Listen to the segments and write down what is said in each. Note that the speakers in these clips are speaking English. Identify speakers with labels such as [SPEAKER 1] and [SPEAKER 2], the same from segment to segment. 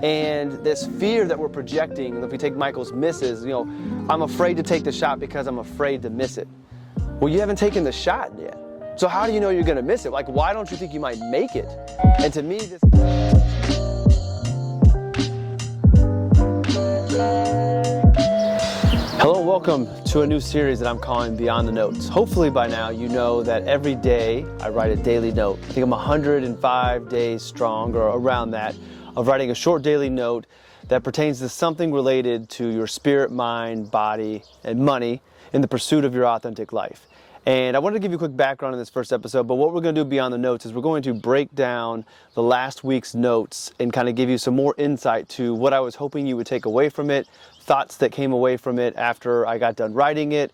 [SPEAKER 1] And this fear that we're projecting, if we take Michael's misses, I'm afraid to take the shot because I'm afraid to miss it. Well, you haven't taken the shot yet. So how do you know you're going to miss it? Like, why don't you think you might make it? And to me, this... Hello, welcome to a new series that I'm calling Beyond the Notes. Hopefully by now you know that every day I write a daily note. I think I'm 105 days strong, or around that, of writing a short daily note that pertains to something related to your spirit, mind, body, and money in the pursuit of your authentic life. And I wanted to give you a quick background in this first episode, but what we're going to do beyond the notes is we're going to break down the last week's notes and kind of give you some more insight to what I was hoping you would take away from it, thoughts that came away from it after I got done writing it,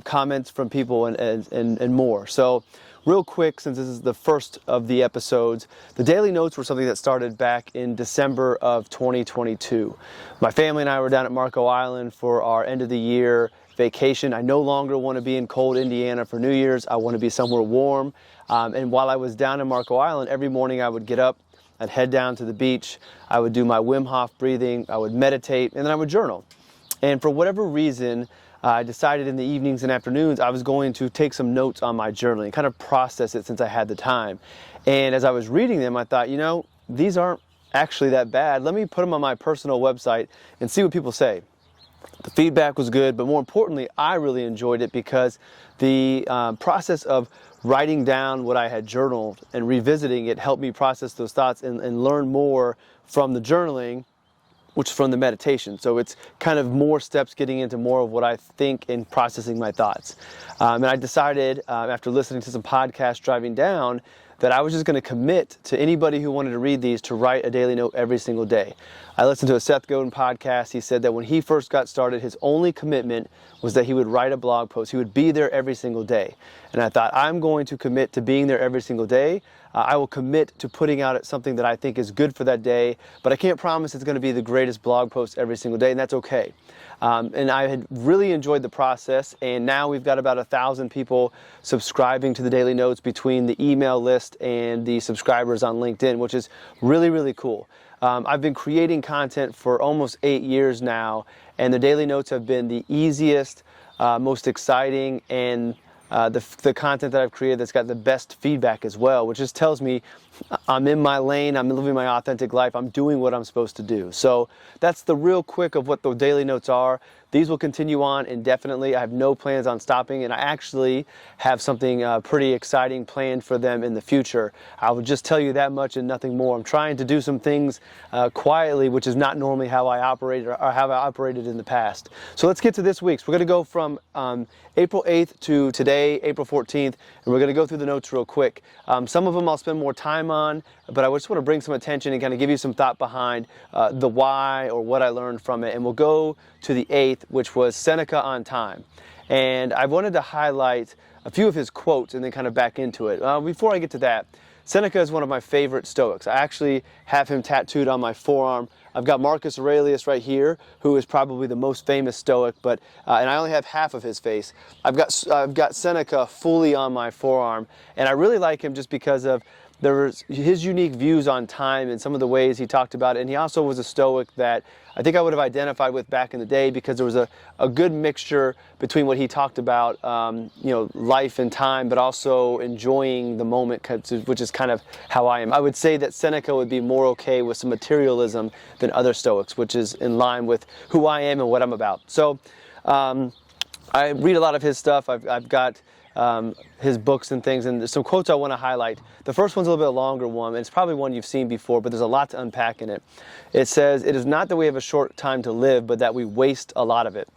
[SPEAKER 1] comments from people, and more. So real quick, since this is the first of the episodes, the daily notes were something that started back in December of 2022. My family and I were down at Marco Island for our end of the year vacation. I no longer want to be in cold Indiana for New Year's. I want to be somewhere warm. And while I was down in Marco Island, every morning I would get up, I'd head down to the beach, I would do my Wim Hof breathing, I would meditate, and then I would journal. And for whatever reason, I decided in the evenings and afternoons I was going to take some notes on my journaling, kind of process it since I had the time. And as I was reading them, I thought, these aren't actually that bad. Let me put them on my personal website and see what people say. The feedback was good, but more importantly, I really enjoyed it because the process of writing down what I had journaled and revisiting it helped me process those thoughts and learn more from the journaling, which is from the meditation. So it's kind of more steps getting into more of what I think in processing my thoughts. And I decided after listening to some podcasts driving down that I was just going to commit to anybody who wanted to read these to write a daily note every single day. I listened to a Seth Godin podcast. He said that when he first got started, his only commitment was that he would write a blog post. He would be there every single day. And I thought, I'm going to commit to being there every single day. I will commit to putting out something that I think is good for that day, but I can't promise it's going to be the greatest blog post every single day, and that's okay. And I had really enjoyed the process, and now we've got about 1,000 people subscribing to the daily notes between the email list and the subscribers on LinkedIn, which is really, really cool. I've been creating content for almost 8 years now, and the daily notes have been the easiest, most exciting, and the content that I've created that's got the best feedback as well, which just tells me I'm in my lane, I'm living my authentic life, I'm doing what I'm supposed to do. So that's the real quick of what the daily notes are. These will continue on indefinitely. I have no plans on stopping, and I actually have something pretty exciting planned for them in the future. I will just tell you that much and nothing more. I'm trying to do some things quietly, which is not normally how I operate or how I operated in the past. So let's get to this week's. We're going to go from April 8th to today, April 14th, and we're going to go through the notes real quick. Some of them I'll spend more time on, but I just want to bring some attention and kind of give you some thought behind the why or what I learned from it. And we'll go to the 8th, which was Seneca on time. And I wanted to highlight a few of his quotes and then kind of back into it. Before I get to that, Seneca is one of my favorite Stoics. I actually have him tattooed on my forearm. I've got Marcus Aurelius right here, who is probably the most famous Stoic, but and I only have half of his face. I've got Seneca fully on my forearm, and I really like him just because of his unique views on time and some of the ways he talked about it. And he also was a Stoic that I think I would have identified with back in the day because there was a good mixture between what he talked about, life and time, but also enjoying the moment, which is kind of how I am. I would say that Seneca would be more okay with some materialism than other Stoics, which is in line with who I am and what I'm about. So I read a lot of his stuff. I've got his books and things, and there's some quotes I want to highlight. The first one's a little bit longer one, and it's probably one you've seen before, but there's a lot to unpack in it. It says, "It is not that we have a short time to live, but that we waste a lot of it.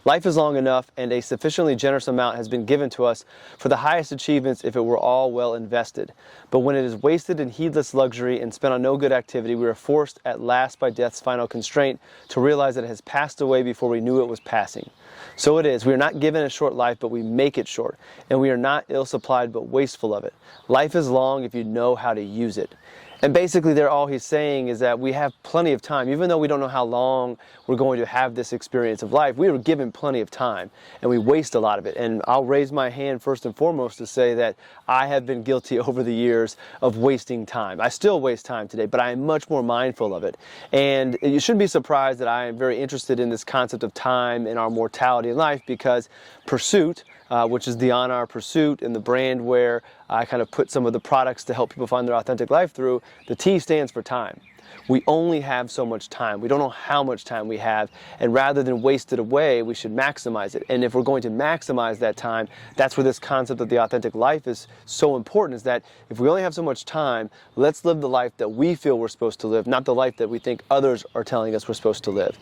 [SPEAKER 1] Life is long enough, and a sufficiently generous amount has been given to us for the highest achievements if it were all well invested. But when it is wasted in heedless luxury and spent on no good activity, we are forced at last by death's final constraint to realize that it has passed away before we knew it was passing. So it is, we are not given a short life, but we make it short, and we are not ill-supplied, but wasteful of it. Life is long if you know how to use it." And basically there all he's saying is that we have plenty of time. Even though we don't know how long we're going to have this experience of life, we were given plenty of time and we waste a lot of it. And I'll raise my hand first and foremost to say that I have been guilty over the years of wasting time. I still waste time today, but I am much more mindful of it. And you shouldn't be surprised that I am very interested in this concept of time and our mortality in life, because Pursuit, which is the On Our Pursuit and the brand where I kind of put some of the products to help people find their authentic life through, the T stands for time. We only have so much time. We don't know how much time we have, and rather than waste it away, we should maximize it. And if we're going to maximize that time, that's where this concept of the authentic life is so important, is that if we only have so much time, let's live the life that we feel we're supposed to live, not the life that we think others are telling us we're supposed to live.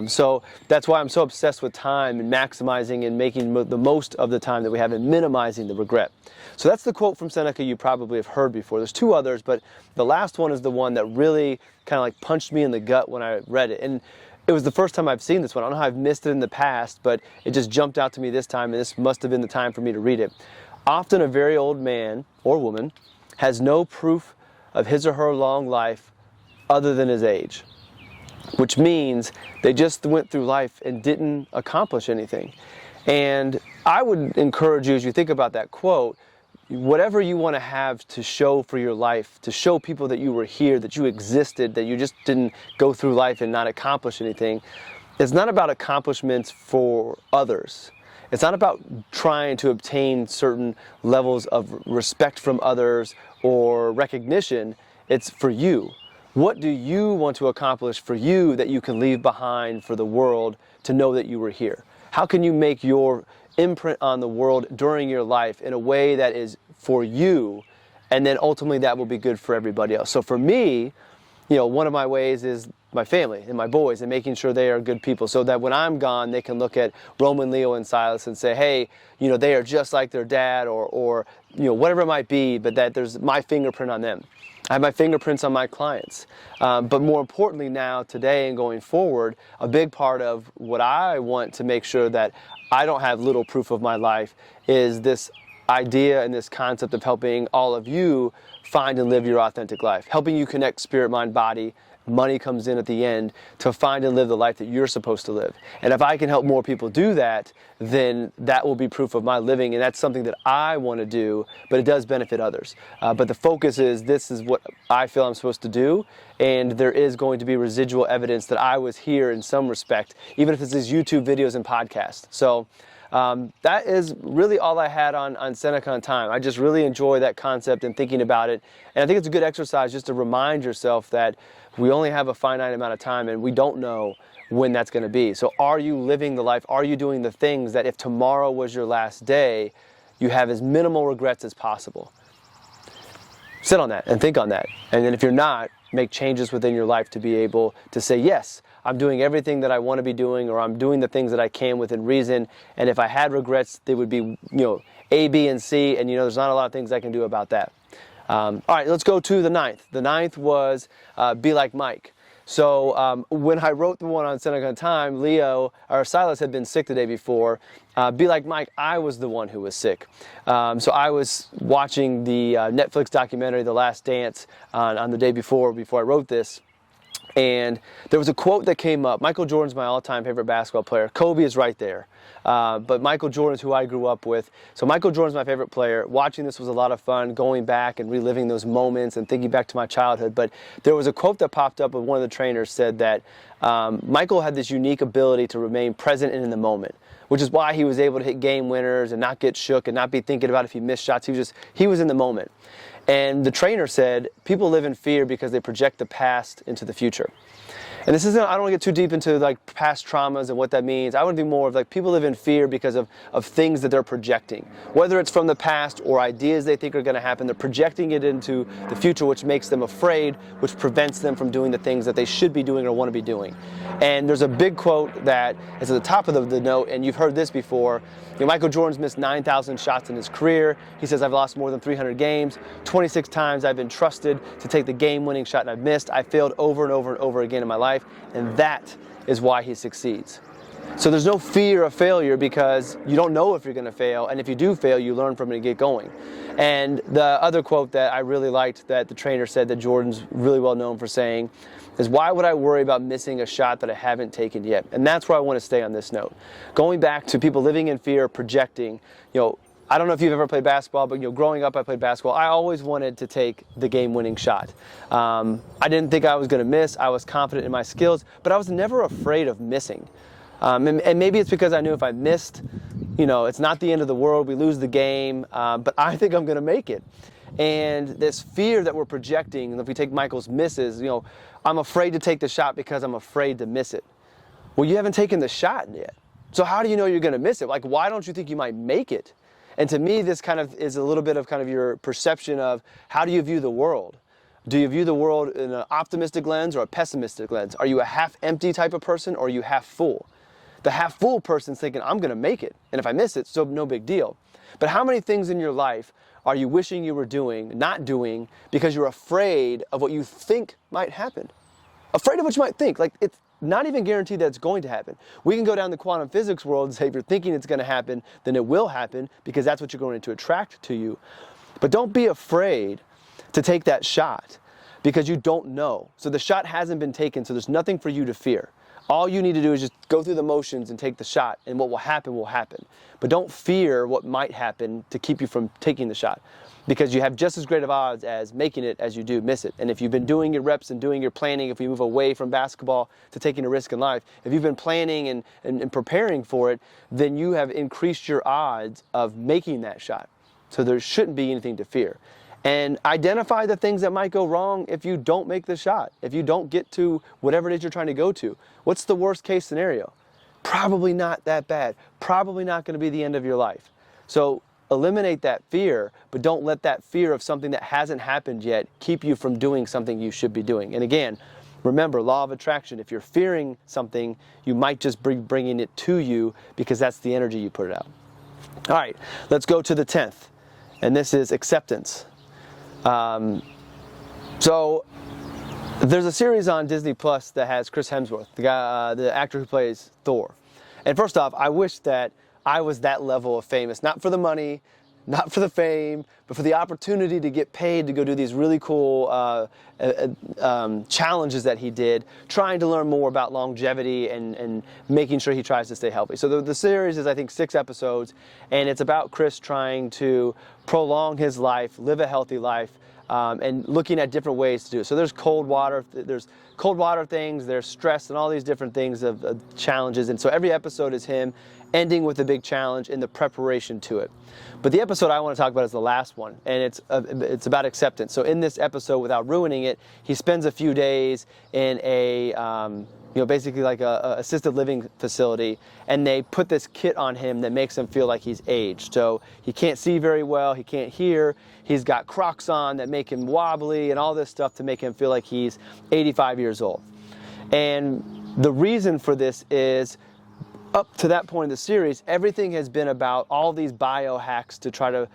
[SPEAKER 1] So that's why I'm so obsessed with time and maximizing and making the most of the time that we have and minimizing the regret. So that's the quote from Seneca you probably have heard before. There's two others, but the last one is the one that really kind of like punched me in the gut when I read it. And it was the first time I've seen this one. I don't know how I've missed it in the past, but it just jumped out to me this time, and this must have been the time for me to read it. Often a very old man or woman has no proof of his or her long life other than his age, which means they just went through life and didn't accomplish anything. And I would encourage you, as you think about that quote, whatever you want to have to show for your life, to show people that you were here, that you existed, that you just didn't go through life and not accomplish anything, it's not about accomplishments for others. It's not about trying to obtain certain levels of respect from others or recognition. It's for you. What do you want to accomplish for you that you can leave behind for the world to know that you were here? How can you make your imprint on the world during your life in a way that is for you, and then ultimately that will be good for everybody else? So for me, one of my ways is my family and my boys, and making sure they are good people, so that when I'm gone, they can look at Roman, Leo, and Silas and say, hey, they are just like their dad, or whatever it might be, but that there's my fingerprint on them. I have my fingerprints on my clients. But more importantly now, today and going forward, a big part of what I want to make sure that I don't have little proof of my life is this idea and this concept of helping all of you find and live your authentic life, helping you connect spirit, mind, body. Money comes in at the end to find and live the life that you're supposed to live. And if I can help more people do that, then that will be proof of my living, and that's something that I want to do, but it does benefit others. But the focus is, this is what I feel I'm supposed to do, and there is going to be residual evidence that I was here in some respect, even if it's these YouTube videos and podcasts. So that is really all I had on Seneca on time. I just really enjoy that concept and thinking about it. And I think it's a good exercise just to remind yourself that we only have a finite amount of time, and we don't know when that's going to be. So are you living the life? Are you doing the things that if tomorrow was your last day, you have as minimal regrets as possible? Sit on that and think on that. And then if you're not, make changes within your life to be able to say, yes, I'm doing everything that I want to be doing, or I'm doing the things that I can within reason. And if I had regrets, they would be, A, B, and C. And there's not a lot of things I can do about that. All right, let's go to the 9th. The 9th was Be Like Mike. So when I wrote the one on Seneca on time, Silas had been sick the day before. Be Like Mike, I was the one who was sick. So I was watching the Netflix documentary, The Last Dance, on the day before I wrote this. And there was a quote that came up. Michael Jordan's my all-time favorite basketball player. Kobe is right there. But Michael Jordan is who I grew up with. So Michael Jordan's my favorite player. Watching this was a lot of fun, going back and reliving those moments and thinking back to my childhood. But there was a quote that popped up, and one of the trainers said that Michael had this unique ability to remain present and in the moment, which is why he was able to hit game winners and not get shook and not be thinking about if he missed shots. He was in the moment. And the trainer said, people live in fear because they project the past into the future. And this isn't, I don't want to get too deep into like past traumas and what that means. I want to be more of like, people live in fear because of things that they're projecting. Whether it's from the past or ideas they think are going to happen, they're projecting it into the future, which makes them afraid, which prevents them from doing the things that they should be doing or want to be doing. And there's a big quote that is at the top of the note, and you've heard this before. Michael Jordan's missed 9,000 shots in his career. He says, I've lost more than 300 games. 26 times I've been trusted to take the game-winning shot and I've missed. I failed over and over and over again in my life, and that is why he succeeds. So there's no fear of failure because you don't know if you're going to fail, and if you do fail, you learn from it and get going. And the other quote that I really liked that the trainer said that Jordan's really well known for saying is, why would I worry about missing a shot that I haven't taken yet? And that's where I want to stay on this note. Going back to people living in fear, projecting, I don't know if you've ever played basketball, but growing up I played basketball. I always wanted to take the game-winning shot. I didn't think I was going to miss. I was confident in my skills, but I was never afraid of missing. And maybe it's because I knew if I missed, it's not the end of the world. We lose the game, but I think I'm going to make it. And this fear that we're projecting, and if we take Michael's misses, I'm afraid to take the shot because I'm afraid to miss it. Well, you haven't taken the shot yet. So how do you know you're going to miss it? Like, why don't you think you might make it? And to me, this kind of is a little bit of kind of your perception of how do you view the world? Do you view the world in an optimistic lens or a pessimistic lens? Are you a half-empty type of person, or are you half-full? The half-full person's thinking, I'm going to make it, and if I miss it, so no big deal. But how many things in your life are you wishing you were doing, not doing, because you're afraid of what you think might happen? Afraid of what you might think. Like, it's not even guaranteed that it's going to happen. We can go down the quantum physics world and say if you're thinking it's going to happen, then it will happen, because that's what you're going to attract to you. But don't be afraid to take that shot, because you don't know. So the shot hasn't been taken, so there's nothing for you to fear. All you need to do is just go through the motions and take the shot, and what will happen will happen. But don't fear what might happen to keep you from taking the shot, because you have just as great of odds as making it as you do miss it. And if you've been doing your reps and doing your planning, if we move away from basketball to taking a risk in life, if you've been planning and preparing for it, then you have increased your odds of making that shot. So there shouldn't be anything to fear. And identify the things that might go wrong if you don't make the shot, if you don't get to whatever it is you're trying to go to. What's the worst case scenario? Probably not that bad. Probably not going to be the end of your life. So eliminate that fear, but don't let that fear of something that hasn't happened yet keep you from doing something you should be doing. And again, remember, law of attraction. If you're fearing something, you might just be bringing it to you because that's the energy you put it out. All right, let's go to the 10th. And this is acceptance. So there's a series on Disney Plus that has Chris Hemsworth, the guy, the actor who plays Thor. And first off, I wish that I was that level of famous, not for the money, not for the fame, but for the opportunity to get paid to go do these really cool challenges that he did, trying to learn more about longevity and making sure he tries to stay healthy. So the series is, I think, 6 episodes, and it's about Chris trying to prolong his life, live a healthy life, and looking at different ways to do it. So there's cold water things, there's stress, and all these different things of challenges. And so every episode is him ending with a big challenge in the preparation to it. But the episode I want to talk about is the last one, and it's about acceptance. So in this episode, without ruining it, he spends a few days in a basically like a assisted living facility, and they put this kit on him that makes him feel like he's aged. So he can't see very well, he can't hear, he's got Crocs on that make him wobbly, and all this stuff to make him feel like he's 85 years old. And the reason for this is, up to that point in the series, everything has been about all these biohacks to try to,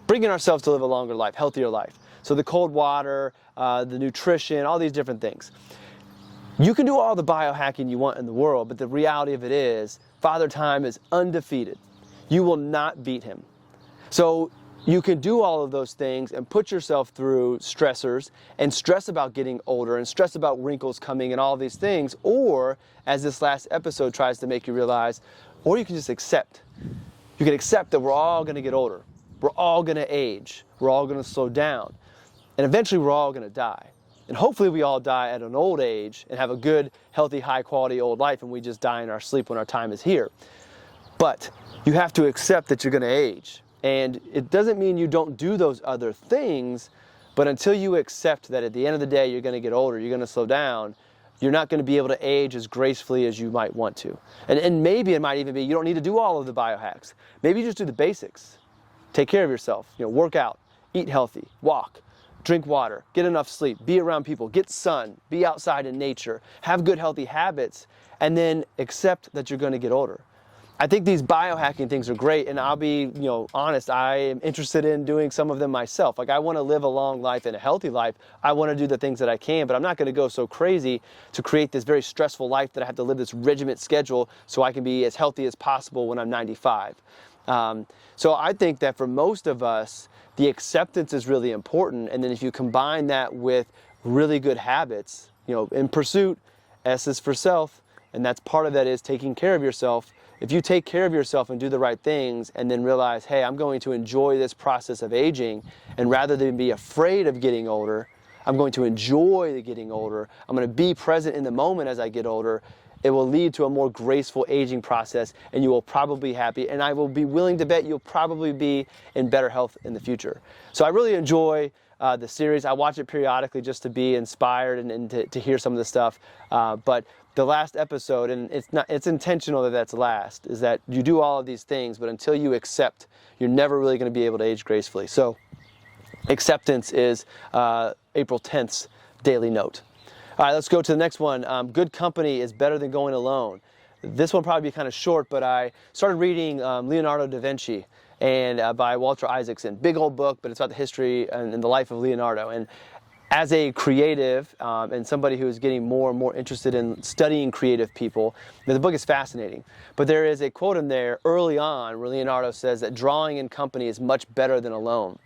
[SPEAKER 1] bringing ourselves to live a longer life, healthier life. So the cold water, the nutrition, all these different things. You can do all the biohacking you want in the world, but the reality of it is, Father Time is undefeated. You will not beat him. So you can do all of those things and put yourself through stressors and stress about getting older and stress about wrinkles coming and all these things, or, as this last episode tries to make you realize, or you can just accept. You can accept that we're all going to get older. We're all going to age. We're all going to slow down. And eventually we're all going to die. And hopefully we all die at an old age and have a good, healthy, high-quality old life, and we just die in our sleep when our time is here. But you have to accept that you're going to age. And it doesn't mean you don't do those other things, but until you accept that at the end of the day you're going to get older, you're going to slow down, you're not going to be able to age as gracefully as you might want to. And maybe it might even be you don't need to do all of the biohacks. Maybe you just do the basics. Take care of yourself. Work out, eat healthy, walk, drink water, get enough sleep, be around people, get sun, be outside in nature, have good healthy habits, and then accept that you're going to get older. I think these biohacking things are great, and I'll be, honest, I am interested in doing some of them myself. Like, I want to live a long life and a healthy life. I want to do the things that I can, but I'm not going to go so crazy to create this very stressful life that I have to live this regimented schedule so I can be as healthy as possible when I'm 95. So I think that for most of us, the acceptance is really important, and then if you combine that with really good habits, in pursuit, S is for self, and that's part of that is taking care of yourself. If you take care of yourself and do the right things and then realize, hey, I'm going to enjoy this process of aging, and rather than be afraid of getting older, I'm going to enjoy the getting older. I'm going to be present in the moment as I get older. It will lead to a more graceful aging process, and you will probably be happy, and I will be willing to bet you'll probably be in better health in the future. So I really enjoy the series. I watch it periodically just to be inspired and to hear some of the stuff. But the last episode, and it's intentional that that's last, is that you do all of these things, but until you accept, you're never really going to be able to age gracefully. So acceptance is April 10th's daily note. All right, let's go to the next one. Good company is better than going alone. This one will probably be kind of short, but I started reading Leonardo da Vinci and by Walter Isaacson. Big old book, but it's about the history and the life of Leonardo. And as a creative and somebody who is getting more and more interested in studying creative people, the book is fascinating. But there is a quote in there early on where Leonardo says that drawing in company is much better than alone.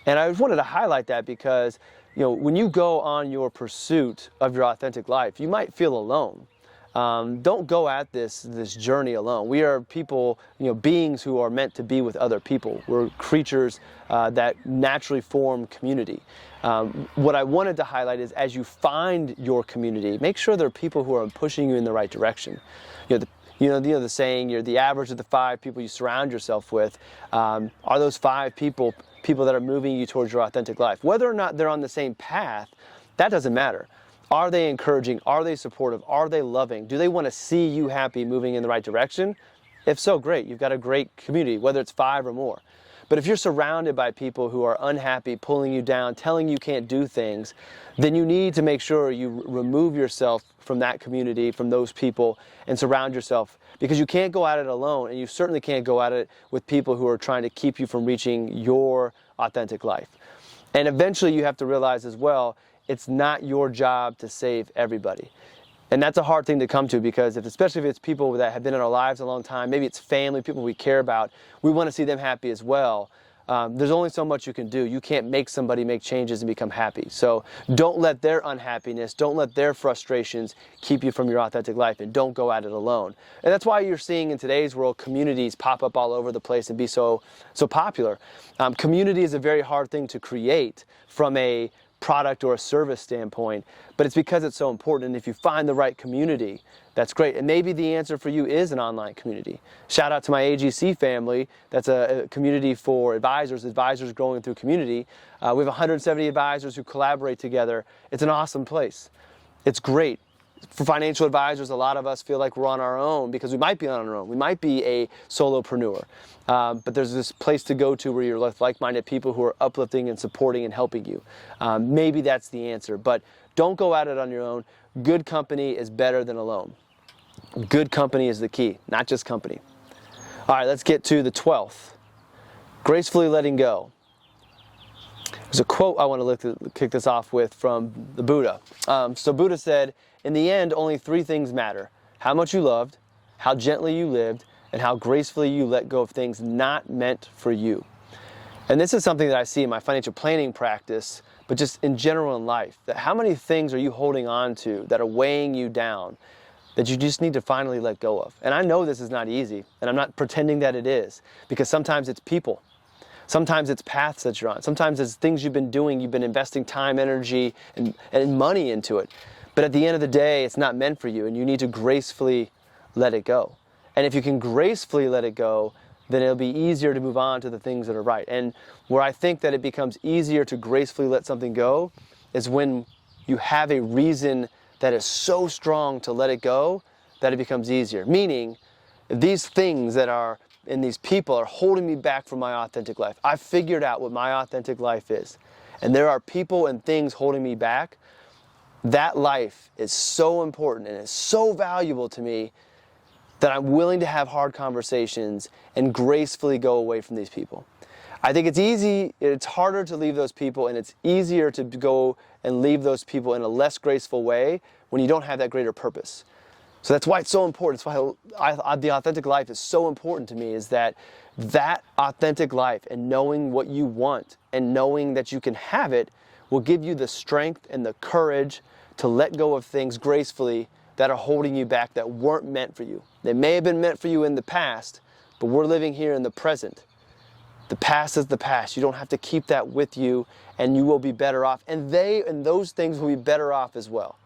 [SPEAKER 1] And I wanted to highlight that because, when you go on your pursuit of your authentic life, you might feel alone. Don't go at this journey alone. We are people, beings who are meant to be with other people. We're creatures that naturally form community. What I wanted to highlight is as you find your community, make sure there are people who are pushing you in the right direction. The saying, you're the average of the 5 people you surround yourself with. Are those 5 people that are moving you towards your authentic life? Whether or not they're on the same path, that doesn't matter. Are they encouraging? Are they supportive? Are they loving? Do they want to see you happy, moving in the right direction? If so, great. You've got a great community, whether it's 5 or more. But if you're surrounded by people who are unhappy, pulling you down, telling you can't do things, then you need to make sure you remove yourself from that community, from those people, and surround yourself. Because you can't go at it alone, and you certainly can't go at it with people who are trying to keep you from reaching your authentic life. And eventually you have to realize as well, it's not your job to save everybody. And that's a hard thing to come to because especially if it's people that have been in our lives a long time, maybe it's family, people we care about, we want to see them happy as well. There's only so much you can do. You can't make somebody make changes and become happy. So don't let their unhappiness, don't let their frustrations keep you from your authentic life, and don't go at it alone. And that's why you're seeing in today's world communities pop up all over the place and be so popular. Community is a very hard thing to create from a product or a service standpoint, but it's because it's so important. And if you find the right community, that's great. And maybe the answer for you is an online community. Shout out to my AGC family. That's a community for advisors growing through community. We have 170 advisors who collaborate together. It's an awesome place. It's great. For financial advisors, a lot of us feel like we're on our own because we might be on our own. We might be a solopreneur. But there's this place to go to where you're with like-minded people who are uplifting and supporting and helping you. Maybe that's the answer, but don't go at it on your own. Good company is better than alone. Good company is the key, not just company. All right, let's get to the 12th. Gracefully letting go. There's a quote I want to kick this off with from the Buddha. So Buddha said, in the end, only 3 things matter: how much you loved, how gently you lived, and how gracefully you let go of things not meant for you. And this is something that I see in my financial planning practice, but just in general in life. That how many things are you holding on to that are weighing you down that you just need to finally let go of? And I know this is not easy, and I'm not pretending that it is, because sometimes it's people. Sometimes it's paths that you're on. Sometimes it's things you've been doing, you've been investing time, energy, and money into it. But at the end of the day, it's not meant for you, and you need to gracefully let it go. And if you can gracefully let it go, then it'll be easier to move on to the things that are right. And where I think that it becomes easier to gracefully let something go is when you have a reason that is so strong to let it go that it becomes easier. Meaning, if these things that are in these people are holding me back from my authentic life, I've figured out what my authentic life is, and there are people and things holding me back, that life is so important and it's so valuable to me that I'm willing to have hard conversations and gracefully go away from these people. I think it's harder to leave those people, and it's easier to go and leave those people in a less graceful way when you don't have that greater purpose. So that's why it's so important. That's why the authentic life is so important to me, is that authentic life and knowing what you want and knowing that you can have it will give you the strength and the courage to let go of things gracefully that are holding you back, that weren't meant for you. They may have been meant for you in the past, but we're living here in the present. The past is the past. You don't have to keep that with you, and you will be better off. And those things will be better off as well.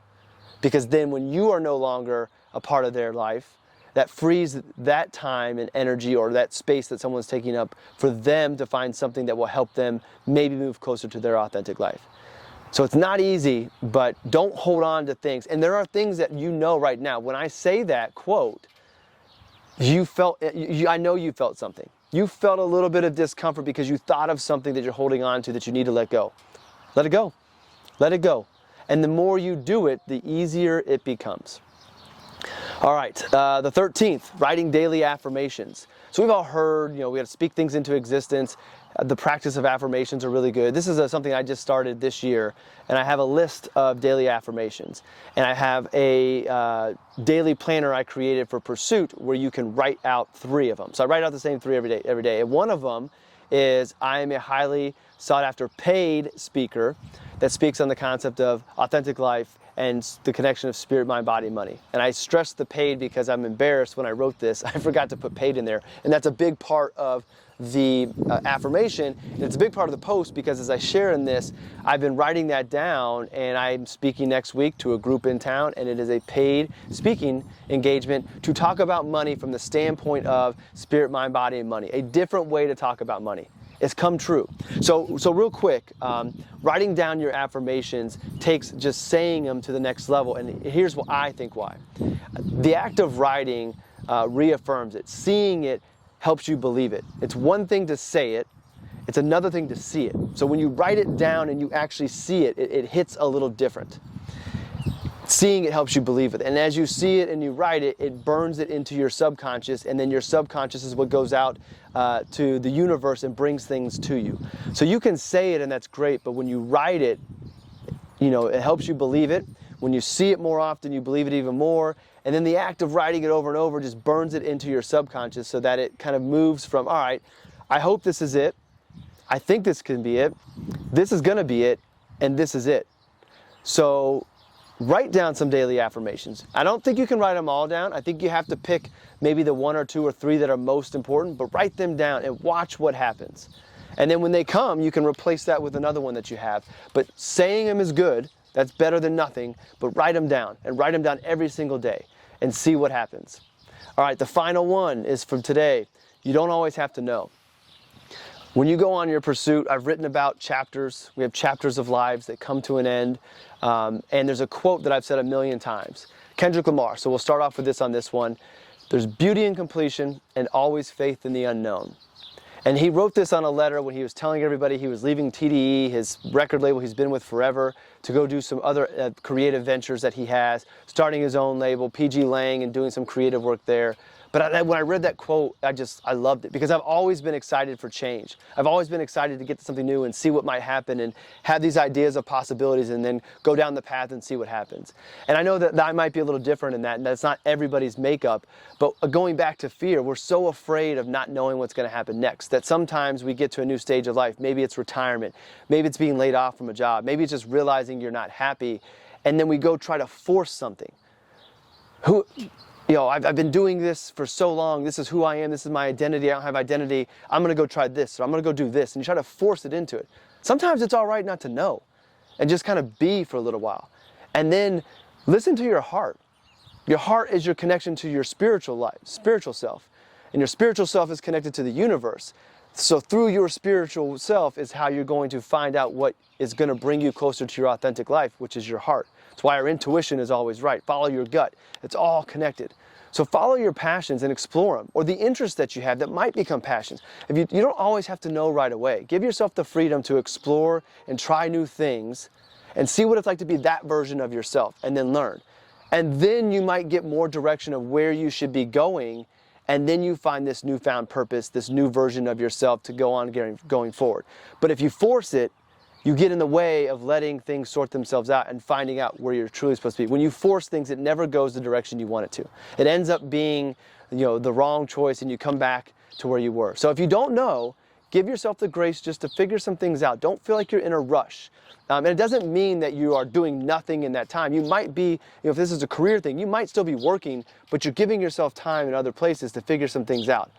[SPEAKER 1] Because then when you are no longer a part of their life, that frees that time and energy, or that space that someone's taking up, for them to find something that will help them maybe move closer to their authentic life. So it's not easy, but don't hold on to things. And there are things that you know right now. When I say that quote, I know you felt something. You felt a little bit of discomfort because you thought of something that you're holding on to that you need to let go. Let it go. Let it go. And the more you do it, the easier it becomes. All right, the 13th, writing daily affirmations. So we've all heard, we got to speak things into existence. The practice of affirmations are really good. This is something I just started this year, and I have a list of daily affirmations. And I have a daily planner I created for Pursuit where you can write out 3 of them. So I write out the same 3 every day. And one of them is, I am a highly sought after paid speaker that speaks on the concept of authentic life and the connection of spirit, mind, body, money. And I stressed the paid because I'm embarrassed when I wrote this. I forgot to put paid in there. And that's a big part of the affirmation. And it's a big part of the post because as I share in this, I've been writing that down, and I'm speaking next week to a group in town, and it is a paid speaking engagement to talk about money from the standpoint of spirit, mind, body, and money. A different way to talk about money. It's come true. So real quick, writing down your affirmations takes just saying them to the next level. And here's what I think why. The act of writing reaffirms it. Seeing it helps you believe it. It's one thing to say it. It's another thing to see it. So when you write it down and you actually see it, it hits a little different. Seeing it helps you believe it. And as you see it and you write it, it burns it into your subconscious, and then your subconscious is what goes out to the universe and brings things to you. So you can say it and that's great, but when you write it, it helps you believe it. When you see it more often, you believe it even more. And then the act of writing it over and over just burns it into your subconscious so that it kind of moves from, all right, I hope this is it. I think this can be it. This is going to be it. And this is it. So write down some daily affirmations. I don't think you can write them all down. I think you have to pick maybe the 1 or 2 or 3 that are most important, but write them down and watch what happens. And then when they come, you can replace that with another one that you have. But saying them is good. That's better than nothing. But write them down, and write them down every single day and see what happens. All right, the final one is from today. You don't always have to know. When you go on your pursuit, I've written about chapters. We have chapters of lives that come to an end. And there's a quote that I've said 1,000,000 times. Kendrick Lamar. So we'll start off with this on this one. There's beauty in completion and always faith in the unknown. And he wrote this on a letter when he was telling everybody he was leaving TDE, his record label he's been with forever, to go do some other creative ventures that he has, starting his own label, PG Lang, and doing some creative work there. But when I read that quote, I loved it, because I've always been excited for change. I've always been excited to get to something new and see what might happen and have these ideas of possibilities and then go down the path and see what happens. And I know that I might be a little different in that, and that's not everybody's makeup. But going back to fear, we're so afraid of not knowing what's going to happen next that sometimes we get to a new stage of life. Maybe it's retirement. Maybe it's being laid off from a job. Maybe it's just realizing you're not happy. And then we go try to force something. I've been doing this for so long. This is who I am. This is my identity. I don't have identity. I'm going to go try this, or I'm going to go do this. And you try to force it into it. Sometimes it's all right not to know and just kind of be for a little while. And then listen to your heart. Your heart is your connection to your spiritual life, spiritual self. And your spiritual self is connected to the universe. So through your spiritual self is how you're going to find out what is going to bring you closer to your authentic life, which is your heart. That's why our intuition is always right. Follow your gut. It's all connected. So follow your passions and explore them, or the interests that you have that might become passions. You don't always have to know right away. Give yourself the freedom to explore and try new things and see what it's like to be that version of yourself, and then learn. And then you might get more direction of where you should be going, and then you find this newfound purpose, this new version of yourself to go on going forward. But if you force it, you get in the way of letting things sort themselves out and finding out where you're truly supposed to be. When you force things, it never goes the direction you want it to. It ends up being, the wrong choice, and you come back to where you were. So if you don't know, give yourself the grace just to figure some things out. Don't feel like you're in a rush. And it doesn't mean that you are doing nothing in that time. You might be, if this is a career thing, you might still be working, but you're giving yourself time in other places to figure some things out.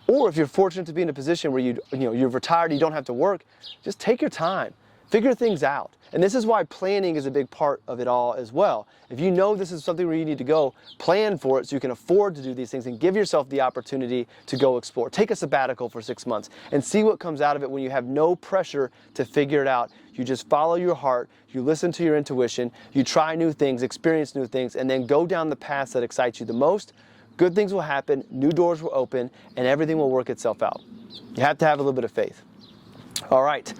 [SPEAKER 1] Or if you're fortunate to be in a position where you're retired, you don't have to work, just take your time. Figure things out. And this is why planning is a big part of it all as well. If you know this is something where you need to go, plan for it so you can afford to do these things and give yourself the opportunity to go explore. Take a sabbatical for 6 months and see what comes out of it when you have no pressure to figure it out. You just follow your heart, you listen to your intuition, you try new things, experience new things, and then go down the path that excites you the most. Good things will happen, new doors will open, and everything will work itself out. You have to have a little bit of faith. All right.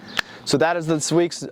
[SPEAKER 1] So that is this week's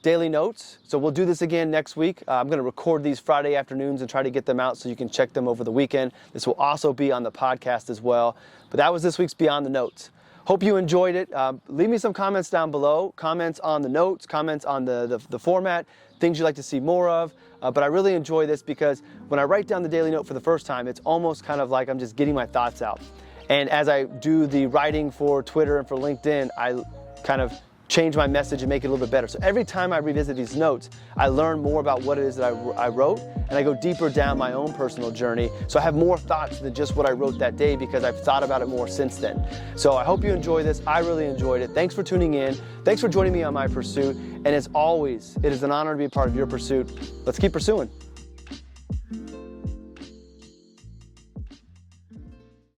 [SPEAKER 1] daily notes. So we'll do this again next week. I'm going to record these Friday afternoons and try to get them out so you can check them over the weekend. This will also be on the podcast as well. But that was this week's Beyond the Notes. Hope you enjoyed it. Leave me some comments down below. Comments on the notes, comments on the format, things you'd like to see more of. But I really enjoy this because when I write down the daily note for the first time, it's almost kind of like I'm just getting my thoughts out. And as I do the writing for Twitter and for LinkedIn, I kind of change my message and make it a little bit better. So every time I revisit these notes, I learn more about what it is that I wrote, and I go deeper down my own personal journey. So I have more thoughts than just what I wrote that day because I've thought about it more since then. So I hope you enjoy this. I really enjoyed it. Thanks for tuning in. Thanks for joining me on my pursuit. And as always, it is an honor to be a part of your pursuit. Let's keep pursuing.